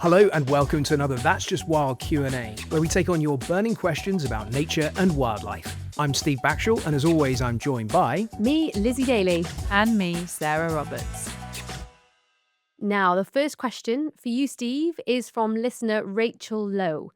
Hello and welcome to another That's Just Wild Q&A, where we take on your burning questions about nature and wildlife. I'm Steve Backshall, and as always, I'm joined by... Me, Lizzie Daly. And me, Sarah Roberts. Now, the first question for you, Steve, is from listener Rachel Lowe.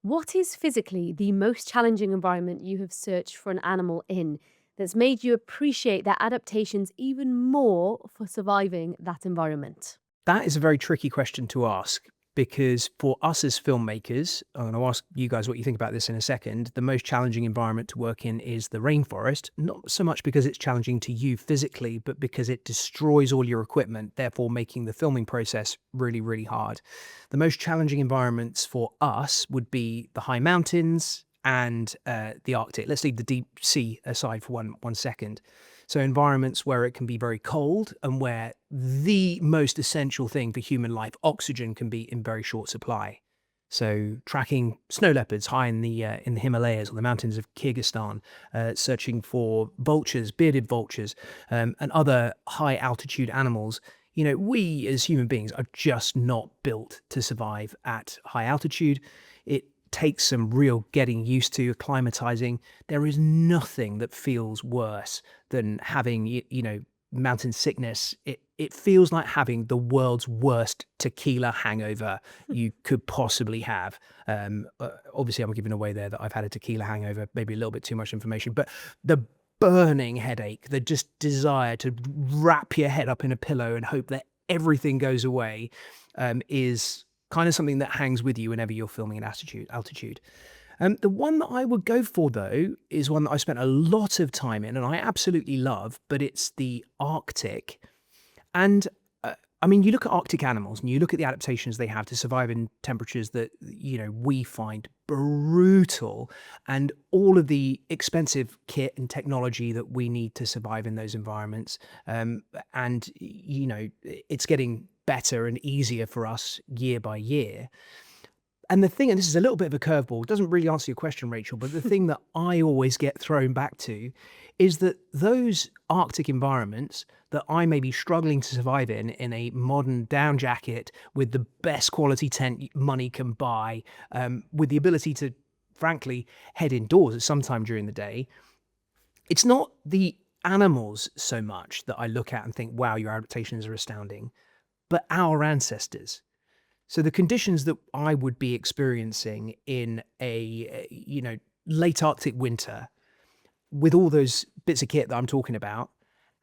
What is physically the most challenging environment you have searched for an animal in that's made you appreciate their adaptations even more for surviving that environment? That is a very tricky question to ask, because for us as filmmakers, I'm going to ask you guys what you think about this in a second, the most challenging environment to work in is the rainforest, not so much because it's challenging to you physically, but because it destroys all your equipment, therefore making the filming process really, really hard. The most challenging environments for us would be the high mountains and the Arctic. Let's leave the deep sea aside for one second. So environments where it can be very cold and where the most essential thing for human life, oxygen, can be in very short supply. So tracking snow leopards high in the Himalayas or the mountains of Kyrgyzstan, searching for vultures, bearded vultures, and other high altitude animals. You know, we as human beings are just not built to survive at high altitude. It takes some real getting used to, acclimatizing. There is nothing that feels worse than having, mountain sickness. It feels like having the world's worst tequila hangover you could possibly have. Obviously, I'm giving away there that I've had a tequila hangover, maybe a little bit too much information, but the burning headache, the just desire to wrap your head up in a pillow and hope that everything goes away is kind of something that hangs with you whenever you're filming at altitude. The one that I would go for, though, is one that I spent a lot of time in and I absolutely love, but it's the Arctic. And you look at Arctic animals and you look at the adaptations they have to survive in temperatures that, we find brutal, and all of the expensive kit and technology that we need to survive in those environments. It's getting better and easier for us year by year. And the thing, and this is a little bit of a curveball, it doesn't really answer your question, Rachel, but the thing that I always get thrown back to is that those Arctic environments that I may be struggling to survive in a modern down jacket with the best quality tent money can buy, with the ability to, frankly, head indoors at some time during the day, it's not the animals so much that I look at and think, wow, your adaptations are astounding, but our ancestors. So the conditions that I would be experiencing in a, late Arctic winter with all those bits of kit that I'm talking about,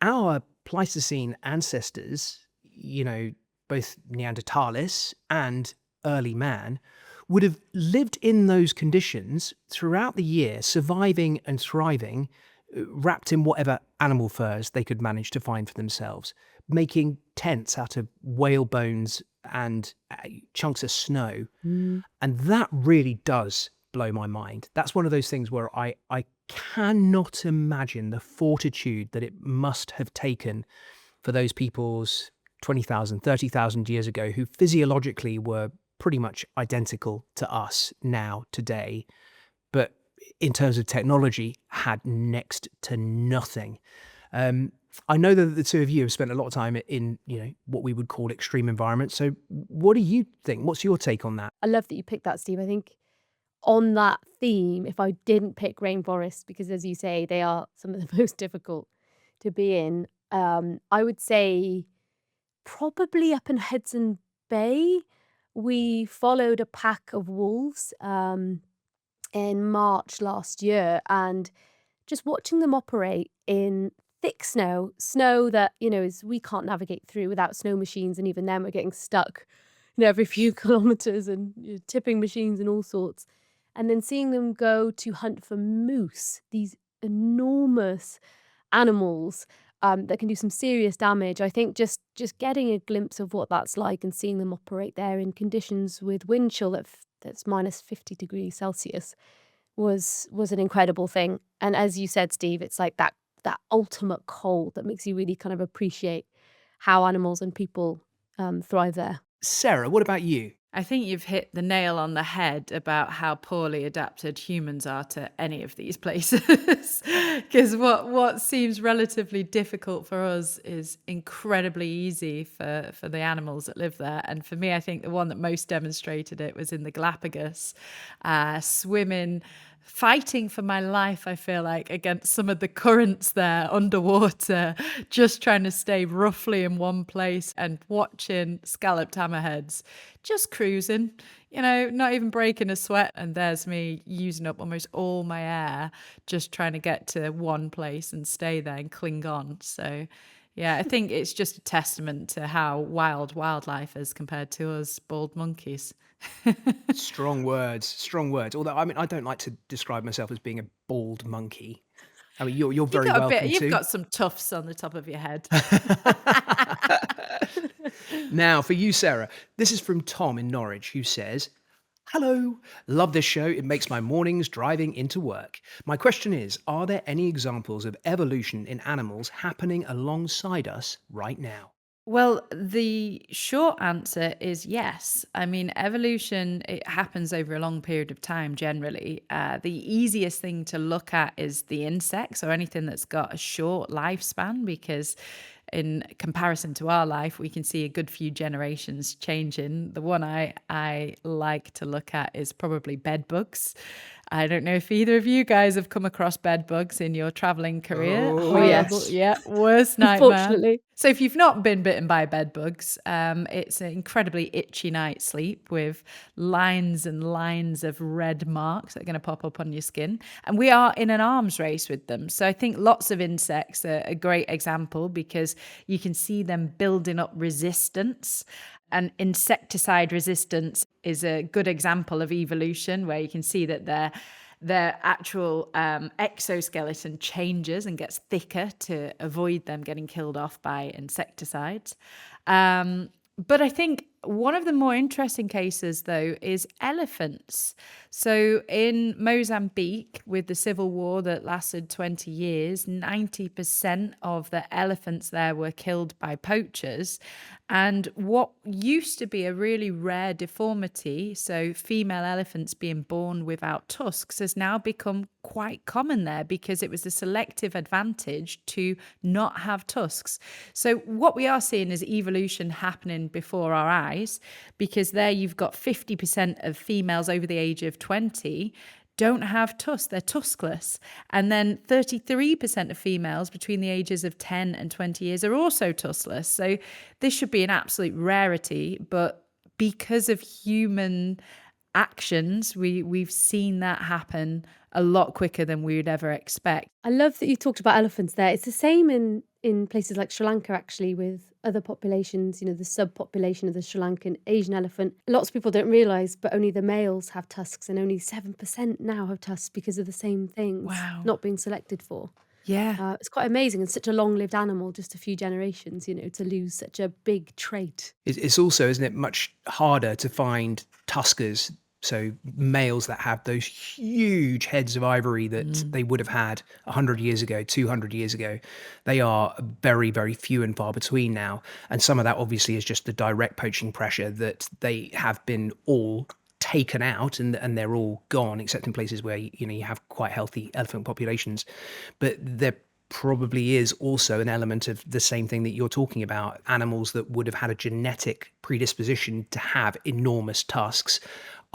our Pleistocene ancestors, both Neanderthalis and early man, would have lived in those conditions throughout the year, surviving and thriving, wrapped in whatever animal furs they could manage to find for themselves, making tents out of whale bones and chunks of snow. And that really does blow my mind. That's one of those things where I cannot imagine the fortitude that it must have taken for those peoples 20,000, 30,000 years ago who physiologically were pretty much identical to us now, today, but in terms of technology had next to nothing. I know that the two of you have spent a lot of time in, what we would call extreme environments. So what do you think? What's your take on that? I love that you picked that, Steve. I think on that theme, if I didn't pick rainforests, because as you say, they are some of the most difficult to be in, I would say probably up in Hudson Bay, we followed a pack of wolves in March last year, and just watching them operate in thick snow that, we can't navigate through without snow machines, and even then we're getting stuck, every few kilometers and tipping machines and all sorts. And then seeing them go to hunt for moose, these enormous animals that can do some serious damage. I think just getting a glimpse of what that's like and seeing them operate there in conditions with wind chill that's minus 50 degrees Celsius was an incredible thing. And as you said, Steve, it's like that ultimate cold that makes you really kind of appreciate how animals and people thrive there. Sarah, what about you? I think you've hit the nail on the head about how poorly adapted humans are to any of these places. Because what seems relatively difficult for us is incredibly easy for the animals that live there. And for me, I think the one that most demonstrated it was in the Galapagos, swimming, fighting for my life, I feel like, against some of the currents there underwater, just trying to stay roughly in one place and watching scalloped hammerheads just cruising, not even breaking a sweat. And there's me using up almost all my air, just trying to get to one place and stay there and cling on. So, yeah, I think it's just a testament to how wild wildlife is compared to us bald monkeys. Strong words, strong words. Although, I mean, I don't like to describe myself as being a bald monkey. I mean, you're You very got a bit, welcome you've to. got some tufts on the top of your head. Now, for you, Sarah, this is from Tom in Norwich, who says, "Hello, love this show. It makes my mornings driving into work. My question is, are there any examples of evolution in animals happening alongside us right now?" Well, the short answer is yes. I mean, evolution, it happens over a long period of time generally. The easiest thing to look at is the insects or anything that's got a short lifespan, because in comparison to our life, we can see a good few generations changing. The one I like to look at is probably bedbugs. I don't know if either of you guys have come across bedbugs in your traveling career. Oh, Oh, Horrible. yes. Yeah, worst nightmare. Unfortunately. So if you've not been bitten by bedbugs, it's an incredibly itchy night's sleep with lines and lines of red marks that are going to pop up on your skin. And we are in an arms race with them. So I think lots of insects are a great example, because you can see them building up resistance. And insecticide resistance is a good example of evolution, where you can see that their actual exoskeleton changes and gets thicker to avoid them getting killed off by insecticides. But I think one of the more interesting cases, though, is elephants. So in Mozambique, with the civil war that lasted 20 years, 90% of the elephants there were killed by poachers. And what used to be a really rare deformity, so female elephants being born without tusks, has now become quite common there, because it was a selective advantage to not have tusks. So what we are seeing is evolution happening before our eyes, because there you've got 50% of females over the age of 20 don't have tusks, they're tuskless. And then 33% of females between the ages of 10 and 20 years are also tuskless. So this should be an absolute rarity, but because of human actions, we've seen that happen a lot quicker than we would ever expect. I love that you talked about elephants there. It's the same in places like Sri Lanka, actually, with other populations, the subpopulation of the Sri Lankan Asian elephant. Lots of people don't realise, but only the males have tusks, and only 7% now have tusks because of the same things Wow. not being selected for. Yeah. It's quite amazing, and such a long-lived animal, just a few generations, to lose such a big trait. It's also, isn't it, much harder to find tuskers, so males that have those huge heads of ivory that they would have had 100 years ago, 200 years ago. They are very, very few and far between now. And some of that obviously is just the direct poaching pressure, that they have been all taken out and they're all gone, except in places where you have quite healthy elephant populations. But there probably is also an element of the same thing that you're talking about. Animals that would have had a genetic predisposition to have enormous tusks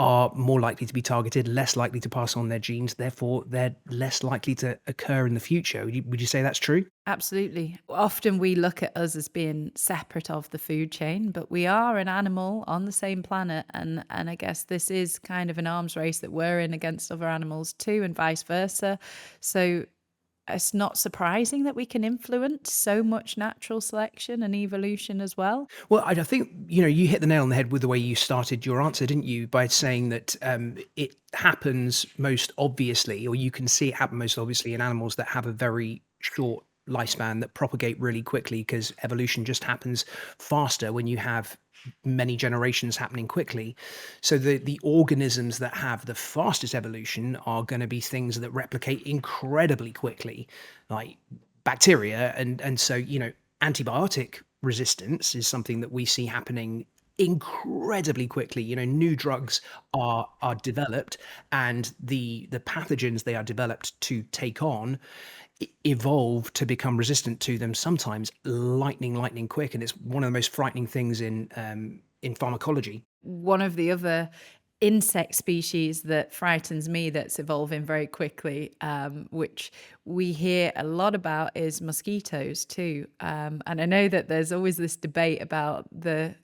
are more likely to be targeted, less likely to pass on their genes, therefore they're less likely to occur in the future. Would you say that's true? Absolutely. Often we look at us as being separate of the food chain, but we are an animal on the same planet. And I guess this is kind of an arms race that we're in against other animals too, and vice versa. So it's not surprising that we can influence so much natural selection and evolution as well. Well, I think, you hit the nail on the head with the way you started your answer, didn't you? By saying that it happens most obviously, or you can see it happen most obviously in animals that have a very short lifespan, that propagate really quickly, because evolution just happens faster when you have many generations happening quickly. So the organisms that have the fastest evolution are going to be things that replicate incredibly quickly, like bacteria. And so, antibiotic resistance is something that we see happening incredibly quickly. New drugs are developed, and the pathogens they are developed to take on evolve to become resistant to them, sometimes lightning quick. And it's one of the most frightening things in pharmacology. One of the other insect species that frightens me that's evolving very quickly, which we hear a lot about, is mosquitoes too. And I know that there's always this debate about the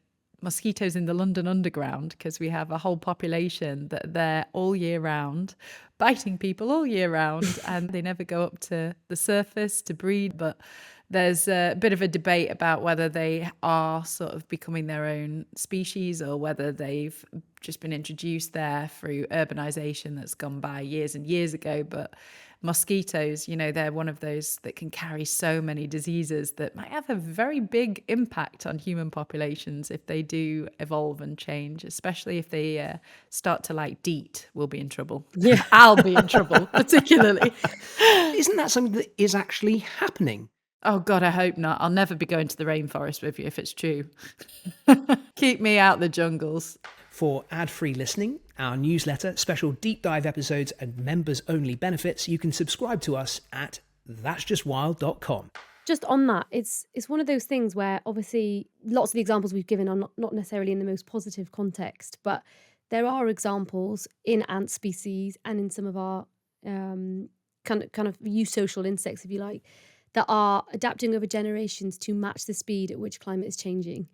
mosquitoes in the London Underground, because we have a whole population that they're all year round, biting people all year round, and they never go up to the surface to breed. But there's a bit of a debate about whether they are sort of becoming their own species, or whether they've just been introduced there through urbanization that's gone by years and years ago. But mosquitoes, they're one of those that can carry so many diseases that might have a very big impact on human populations if they do evolve and change, especially if they start to DEET. We'll be in trouble. Yeah. I'll be in trouble, particularly. Isn't that something that is actually happening? Oh God, I hope not. I'll never be going to the rainforest with you if it's true. Keep me out the jungles. For ad-free listening, our newsletter, special deep dive episodes, and members-only benefits, you can subscribe to us at that'sjustwild.com. Just on that, it's one of those things where obviously lots of the examples we've given are not necessarily in the most positive context, but there are examples in ant species and in some of our kind of eusocial insects, if you like, that are adapting over generations to match the speed at which climate is changing.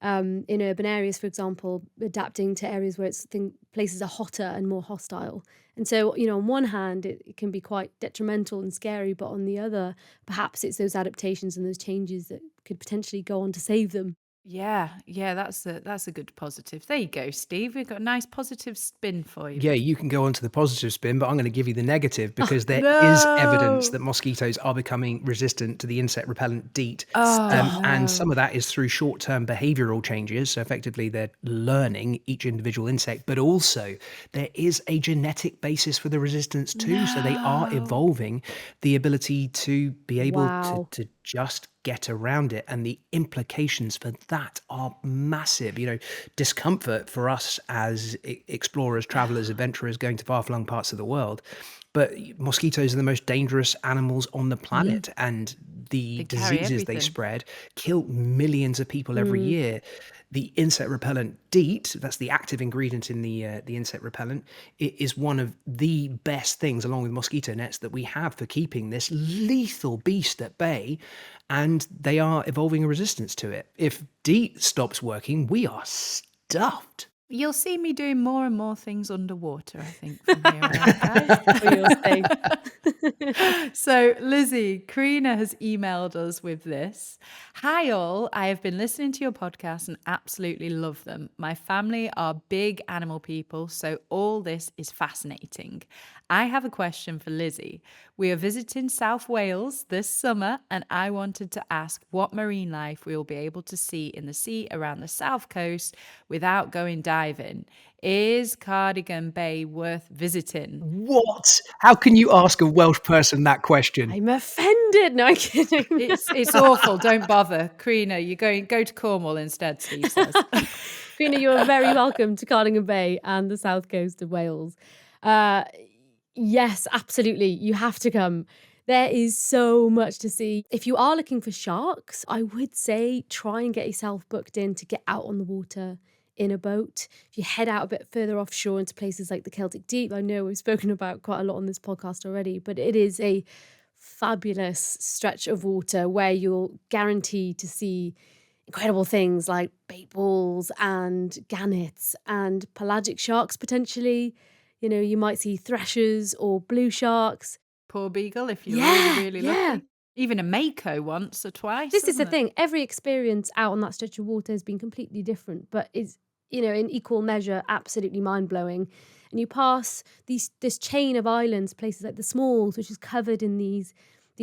In urban areas, for example, adapting to areas where places are hotter and more hostile. And so, on one hand, it can be quite detrimental and scary, but on the other, perhaps it's those adaptations and those changes that could potentially go on to save them. Yeah, that's a good positive. There you go, Steve. We've got a nice positive spin for you. Yeah, you can go on to the positive spin, but I'm going to give you the negative, because there no. is evidence that mosquitoes are becoming resistant to the insect repellent DEET. And some of that is through short-term behavioral changes. So effectively, they're learning each individual insect, but also there is a genetic basis for the resistance too. So they are evolving the ability to be able Wow. to just get around it, and the implications for that are massive. Discomfort for us as explorers, travelers, adventurers going to far-flung parts of the world. But mosquitoes are the most dangerous animals on the planet, and the They carry diseases they everything. spread kill millions of people every year. The insect repellent DEET, that's the active ingredient in the insect repellent, it is one of the best things, along with mosquito nets, that we have for keeping this lethal beast at bay, and they are evolving a resistance to it. If DEET stops working, we are stuffed. You'll see me doing more and more things underwater, I think, from here on out, guys. For your sake. So, Lizzie, Karina has emailed us with this. Hi, all. I have been listening to your podcast and absolutely love them. My family are big animal people, so all this is fascinating. I have a question for Lizzie. We are visiting South Wales this summer, and I wanted to ask what marine life we will be able to see in the sea around the south coast without going diving. Is Cardigan Bay worth visiting? What? How can you ask a Welsh person that question? I'm offended. No, I'm kidding. It's awful. Don't bother. Karina, go to Cornwall instead, Steve says. Karina, you're very welcome to Cardigan Bay and the south coast of Wales. Yes, absolutely. You have to come. There is so much to see. If you are looking for sharks, I would say try and get yourself booked in to get out on the water in a boat. If you head out a bit further offshore into places like the Celtic Deep, I know we've spoken about quite a lot on this podcast already, but it is a fabulous stretch of water where you'll guarantee to see incredible things like bait balls and gannets and pelagic sharks potentially. You might see threshers or blue sharks. Poor beagle, if you're Yeah, really yeah. lucky. Even a mako once or twice. This is the hasn't it? thing. Every experience out on that stretch of water has been completely different, but is, in equal measure, absolutely mind-blowing. And you pass this chain of islands, places like the Smalls, which is covered in these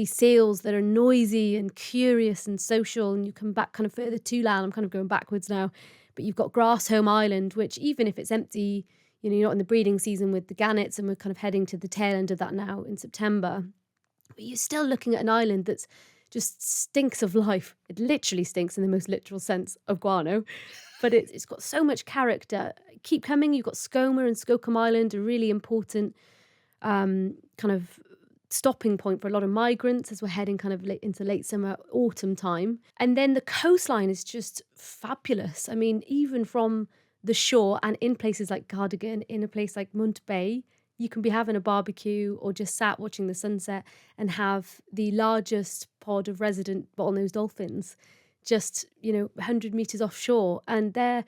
seals that are noisy and curious and social, and you come back kind of further to land. I'm kind of going backwards now. But you've got Grassholm Island, which even if it's empty, you're not in the breeding season with the gannets, and we're kind of heading to the tail end of that now in September. But you're still looking at an island that's just stinks of life. It literally stinks in the most literal sense of guano, but it's got so much character. Keep coming. You've got Skomer and Skocum Island, a really important kind of stopping point for a lot of migrants as we're heading kind of into late summer, autumn time. And then the coastline is just fabulous. I mean, even from the shore and in places like Cardigan, in a place like Munt Bay, you can be having a barbecue or just sat watching the sunset and have the largest pod of resident bottlenose dolphins just, 100 meters offshore. And they're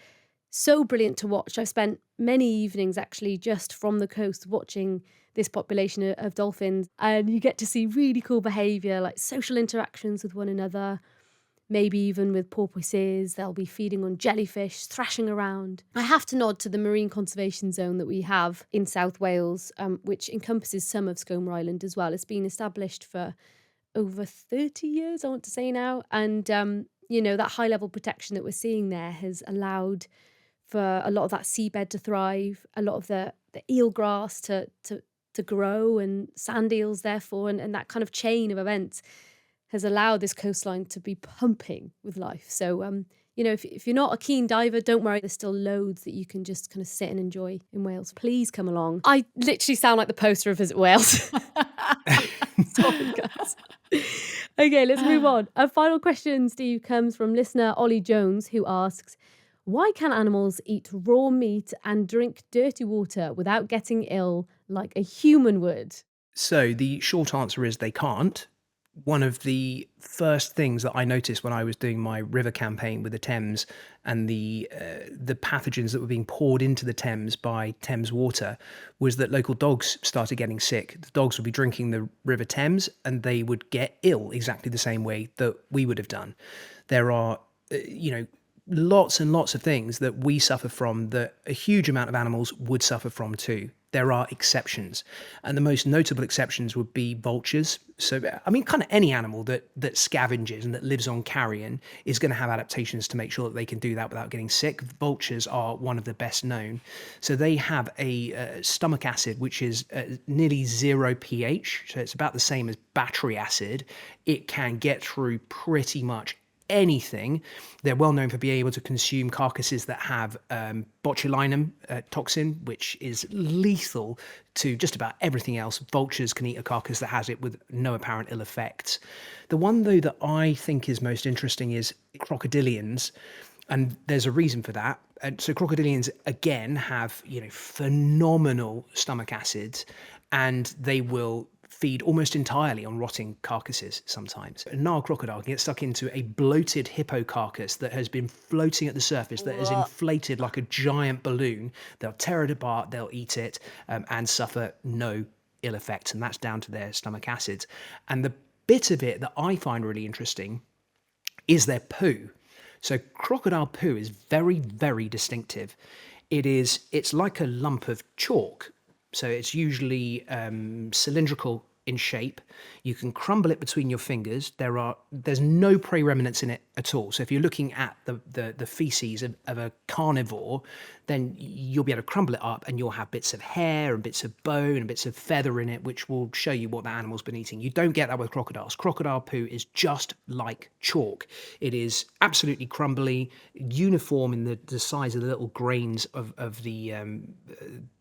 so brilliant to watch. I've spent many evenings actually just from the coast watching this population of dolphins, and you get to see really cool behavior like social interactions with one another, maybe even with porpoises. They'll be feeding on jellyfish, thrashing around. I have to nod to the marine conservation zone that we have in South Wales, which encompasses some of Skomer Island as well. It's been established for over 30 years, I want to say now, and that high level protection that we're seeing there has allowed for a lot of that seabed to thrive, a lot of the eelgrass to grow, and sand eels therefore, and that kind of chain of events has allowed this coastline to be pumping with life. So if you're not a keen diver, don't worry, there's still loads that you can just kind of sit and enjoy in Wales. Please come along. I literally sound like the poster of Visit Wales. Sorry, guys. Okay, let's move on. A final question, Steve, comes from listener Ollie Jones, who asks, why can animals eat raw meat and drink dirty water without getting ill like a human would? So the short answer is they can't. One of the first things that I noticed when I was doing my river campaign with the Thames and the pathogens that were being poured into the Thames by Thames Water was that local dogs started getting sick. The dogs would be drinking the River Thames and they would get ill exactly the same way that we would have done. There are, lots and lots of things that we suffer from that a huge amount of animals would suffer from too. There are exceptions, and the most notable exceptions would be vultures. So, I mean, kind of any animal that scavenges and that lives on carrion is going to have adaptations to make sure that they can do that without getting sick. Vultures are one of the best known. So they have a stomach acid which is nearly 0 pH, so it's about the same as battery acid. It can get through pretty much anything. They're well known for being able to consume carcasses that have botulinum toxin, which is lethal to just about everything else. Vultures can eat a carcass that has it with no apparent ill effects. The one, though, that I think is most interesting is crocodilians, and there's a reason for that. And so crocodilians, again, have phenomenal stomach acids, and they will feed almost entirely on rotting carcasses sometimes. A Nile crocodile can get stuck into a bloated hippo carcass that has been floating at the surface, that is inflated like a giant balloon. They'll tear it apart, they'll eat it, and suffer no ill effects, and that's down to their stomach acids. And the bit of it that I find really interesting is their poo. So crocodile poo is very, very distinctive. It's like a lump of chalk. So it's usually cylindrical in shape. You can crumble it between your fingers. There's no prey remnants in it at all. So if you're looking at the feces of a carnivore, then you'll be able to crumble it up and you'll have bits of hair and bits of bone and bits of feather in it, which will show you what that animal's been eating. You don't get that with crocodiles. Crocodile poo is just like chalk. It is absolutely crumbly, uniform in the size of the little grains of the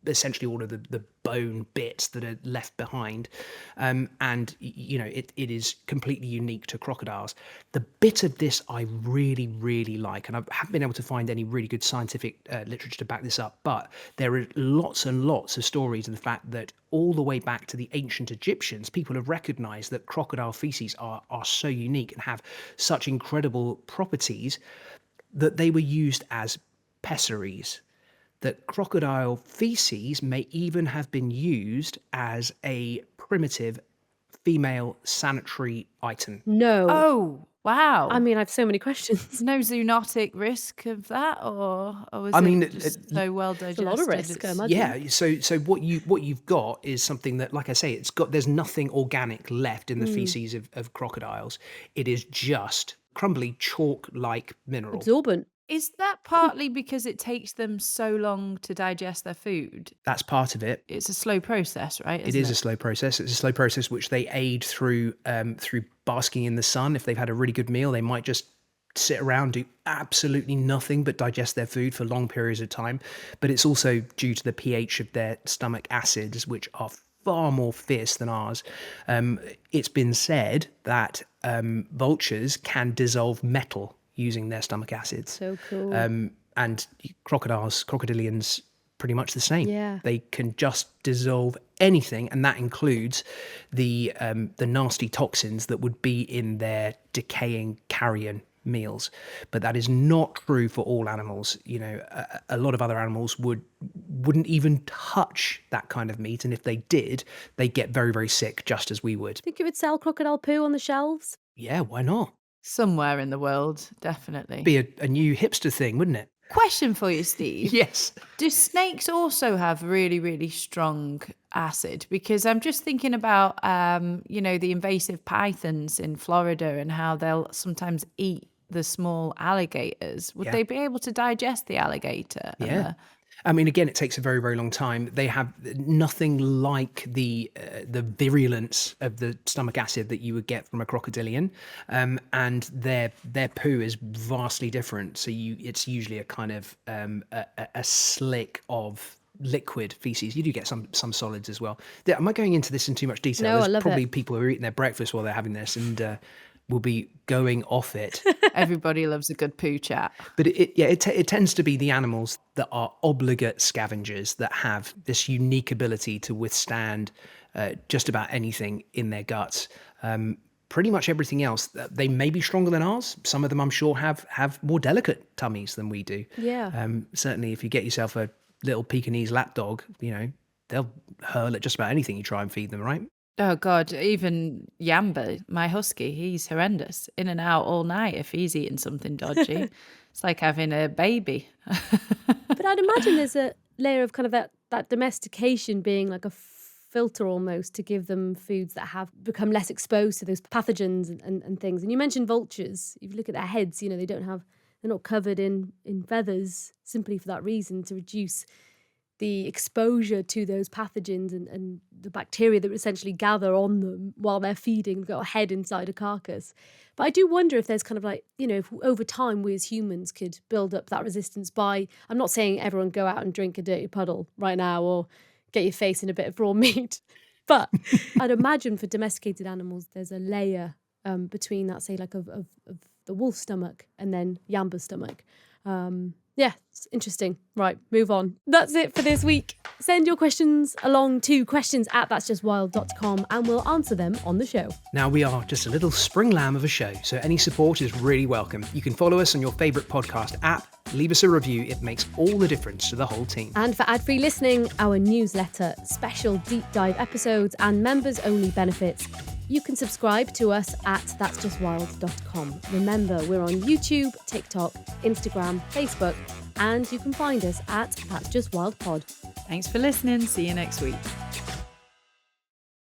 essentially all of the bone bits that are left behind. And it is completely unique to crocodiles. The bit of this I really, really like, and I haven't been able to find any really good scientific literature to back this up, but there are lots and lots of stories of the fact that all the way back to the ancient Egyptians, people have recognized that crocodile feces are so unique and have such incredible properties that they were used as pessaries. That crocodile feces may even have been used as a primitive female sanitary item. No. Oh, wow. I mean, I have so many questions. No zoonotic risk of that, or was I mean, it just so well digested? It's a lot of risk, I imagine. Yeah, so what you've got is something that, like I say, there's nothing organic left in the feces of crocodiles. It is just crumbly chalk-like mineral. Absorbent. Is that partly because it takes them so long to digest their food? That's part of it. It's a slow process, right? It is a slow process. It's a slow process which they aid through basking in the sun. If they've had a really good meal, they might just sit around, do absolutely nothing but digest their food for long periods of time. But it's also due to the pH of their stomach acids, which are far more fierce than ours. It's been said that vultures can dissolve metal using their stomach acids. So cool. And crocodilians, pretty much the same. Yeah. They can just dissolve anything, and that includes the nasty toxins that would be in their decaying carrion meals. But that is not true for all animals. You know, a lot of other animals wouldn't even touch that kind of meat, and if they did, they get very, very sick, just as we would. Think you would sell crocodile poo on the shelves? Yeah, why not? Somewhere in the world, definitely. Be a new hipster thing, wouldn't it? Question for you, Steve. Yes. Do snakes also have really, really strong acid? Because I'm just thinking about, the invasive pythons in Florida and how they'll sometimes eat the small alligators. Would they be able to digest the alligator? Yeah. I mean, again, it takes a very, very long time. They have nothing like the virulence of the stomach acid that you would get from a crocodilian, and their poo is vastly different. So it's usually a kind of a slick of liquid feces. You do get some solids as well. Am I going into this in too much detail? No, I There's love probably it. people who are eating their breakfast while they're having this and will be going off it. Everybody loves a good poo chat. But it tends to be the animals that are obligate scavengers that have this unique ability to withstand just about anything in their guts. Pretty much everything else, they may be stronger than ours. Some of them, I'm sure, have more delicate tummies than we do. Yeah. Certainly, if you get yourself a little Pekingese lapdog, they'll hurl at just about anything you try and feed them, right? Oh, God, even Yamba, my husky, he's horrendous. In and out all night if he's eating something dodgy. It's like having a baby. But I'd imagine there's a layer of kind of that domestication being like a filter almost to give them foods that have become less exposed to those pathogens and things. And you mentioned vultures. If you look at their heads, they're not covered in feathers simply for that reason, to reduce the exposure to those pathogens and the bacteria that essentially gather on them while they're feeding. They've got a head inside a carcass. But I do wonder if there's kind of like, if over time we as humans could build up that resistance by, I'm not saying everyone go out and drink a dirty puddle right now or get your face in a bit of raw meat. But I'd imagine for domesticated animals, there's a layer between that, say, like of the wolf's stomach and then Yamba's stomach. Yeah, it's interesting. Right, move on. That's it for this week. Send your questions along to questions@that'sjustwild.com and we'll answer them on the show. Now, we are just a little spring lamb of a show, so any support is really welcome. You can follow us on your favourite podcast app, leave us a review. It makes all the difference to the whole team. And for ad-free listening, our newsletter, special deep dive episodes and members-only benefits, you can subscribe to us at that'sjustwild.com. Remember, we're on YouTube, TikTok, Instagram, Facebook, and you can find us at That's Just Wild Pod. Thanks for listening. See you next week.